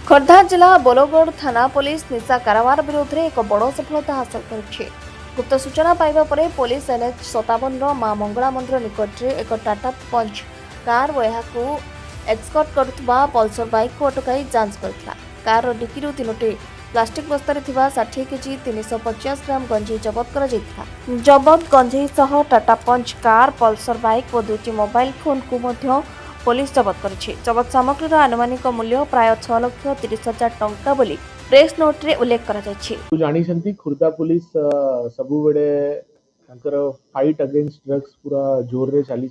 खोर्धा जिला बोलगड़ थाना पुलिस निशा कारोबार विरोध में एक बड़ सफलता हासिल कर गुप्त सूचना पाइबा परे पुलिस NH 57 मां मंगला मंदिर निकट में एक टाटा पंच कार और यह एक्सकॉर्ट करुवा पल्सर बाइक को अटकाई जांच करथिला। कार डिक्की तीनोटी प्लास्टिक बस्तार 60 केजी 350 ग्राम गंजेई जबत कर जबत गंजेई सह टाटा पंच कार पल्सर बाइक और 2टी मोबाइल फोन को मध्य पुलिस जबत करिछि। जबत सामग्रीर आनुमानिक मूल्य प्राय 6,30,000 टंका बोली प्रेस नोट रे उल्लेख करा जायछि। जानी छंती खुर्दा पुलिस सबु बेडे तांकर फाइट अगेंस्ट ड्रग्स पूरा जोर रे चली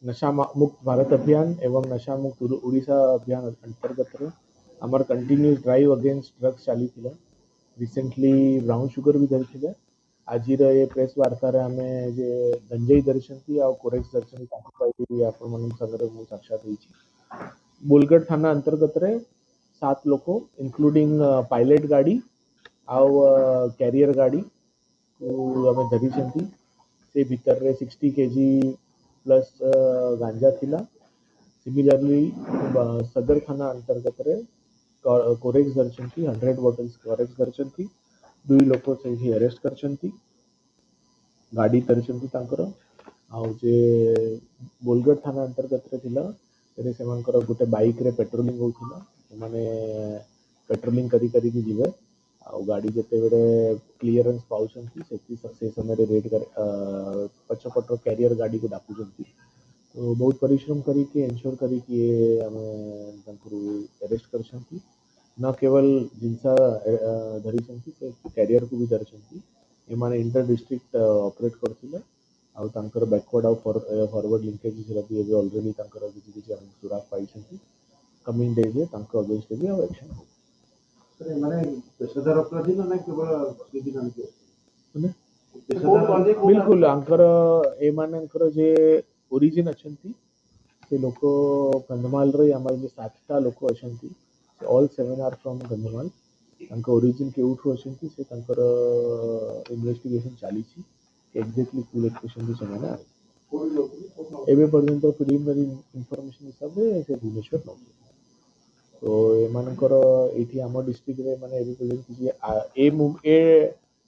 नशा मुक्त भारत अभियान एवं नशा मुक्त ओडिशा अभियान अंतर्गत आमर कंटिन्यूस ड्राइव अगेंस्ट ड्रग्स चली रिसेंटली ब्राउन शुगर भी धरी आज ये प्रेस वार्तार आम जे गंजेई धरी आ कोरेक्स धरी साक्षात बोलगढ़ थाना अंतर्गत 7 लोक इंक्लूडिंग पायलट गाड़ी आउ कैरियर गाड़ी को आम धरी से भीतर रे 60 केजी प्लस गांजा थिला। सिमिलरली सदर थाना अंतर्गत रे कोरेक्स धरछंती 100 बॉटल्स कोरेक्स धरछंती 2 लोक से अरेस्ट करछंती गाड़ी धरछंती तांकर आउ जे बोलगढ़ थाना अंतर्गत रे थिला तेरे सेमानकर गोटे बाइक रे पेट्रोलिंग होउथिला माने पेट्रोलिंग करी करी की जीवे आ गाड़ी जते बेडे क्लियरेंस पाउछंती से समय रे रेड कर पछपट कैरियर गाड़ी को डाकुछंती तो बहुत परिश्रम करी के एंश्योर करी कि हमें तांकरू अरेस्ट करछंती न केवल जिनसा धरिछंती से कैरियर को भी धरिछंती ए माने इंटर डिस्ट्रिक्ट ऑपरेट करथिले आ तांकर बैकवर्ड आ फॉरवर्ड लिंकेज भी ऑलरेडी तांकर किछि हम सुराग पाइछंती कमिंग डेज रे तांकर अगेंस्ट भी एक्शन हो माने पेशादार अपराधी ना केवल विधि नांती बिल्कुल अंकर ए मानकर जे ओरिजिन अछंती से लोक कंधमाल रे हमर जे 7टा लोक अछंती ऑल 7 आर फ्रॉम कंधमाल तांकर ओरिजिन के उठो अछंती से तांकर इन्वेस्टिगेशन चाली छी एग्जैक्टली फुल एक्सप्रेशन भी समय एबे पर्यंत प्रिलिमिनरी इंफॉर्मेशन हिसाब से भुवनेश्वर नौ तो एमानकर एठी हमर डिस्ट्रिक्ट रे माने एबे पर्यंत किछि ए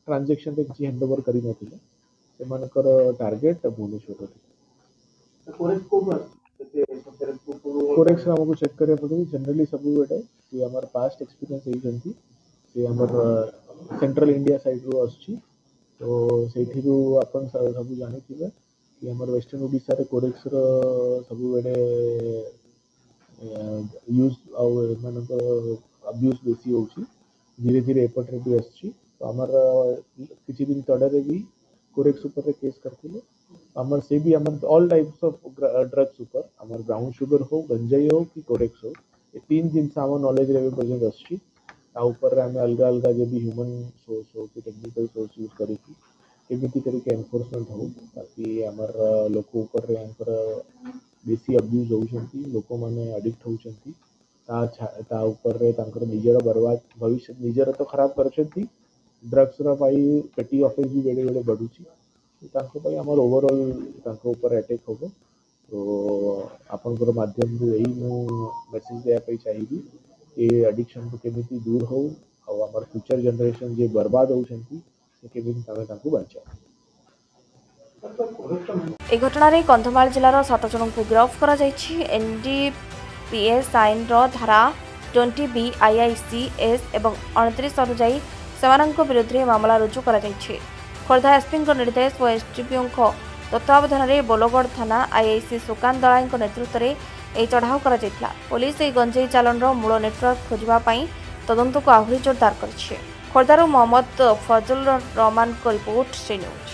ट्रांजैक्शन रे किछि हैंडओवर करी नथिले सेमानकर टारगेट भुवनेश्वर रे कोरेक्स हमको चेक करे पड़े जनरली सब बेटे कि हमर पास्ट एक्सपीरियंस एई जंती से हमर सेंट्रल इंडिया साइड रो आछि तो सेठी रो अपन सब जानि थिबे कि हमर वेस्टर्न ओडिसा रे कोरेक्स रो सब बेटे यूज आ मानकर अब्यूज बेसी होछि धीरे धीरे एपट रे भी आछि तो हमर किछि दिन तडे रे भी कोरेक्स ऊपर रे केस करथिले हमर से भी हमर ऑल टाइप्स ऑफ ड्रग्स ऊपर हमर ब्राउन शुगर हो गंजाई हो कि कोरेक्स हो ये 3 दिन से हमर नॉलेज रे प्रेजेंट अछि ता ऊपर रे हम अलग अलग जे भी ह्यूमन सोर्स हो कि टेक्निकल सोर्स यूज करी कि केमिति करी के एनफोर्समेंट हो ताकि हमर लोक ऊपर रे हमर बेसी अब्यूज होउछंती लोक माने एडिक्ट होउछंती ता ऊपर रे तांकर निजर बर्बाद भविष्य निजर तो खराब करछंती ड्रग्स रा पाई पेटी ऑफिस भी बेडे बेडे बढ़ुची तांको पाई हमर ओवरऑल तांको ऊपर अटैक होबो तो आपनकर माध्यम रो एई मु मैसेज दे पाई चाहिबी ए एडिक्शन को केमिति दूर हो आ हमर फ्यूचर जनरेशन जे बर्बाद होउछंती से केमिति तमे तांको बचाओ। ए घटना रे कंधमाल जिलार 7 जन को गिरफ्त करा जायछि। NDPS आईन रो धारा 20B IICS एवं 29 अनुसार सेमानक विरुद्ध रे मामला रुजु करा जायछि। खोर्धा एसपी निर्देश और एसडीपीओ तत्वावधान में बोलगढ़ थाना आईआईसी सुकांत दलाईଙ୍କ नेतृत्व में यह चढ़ाऊ करा जायतिला। पुलिस यह गंजेई चालान मूल नेटवर्क खोजवाई तदंत को आहरी जोरदार कर। खोर्धारू मोहम्मद फजल रहमान को रिपोर्ट सी न्यूज।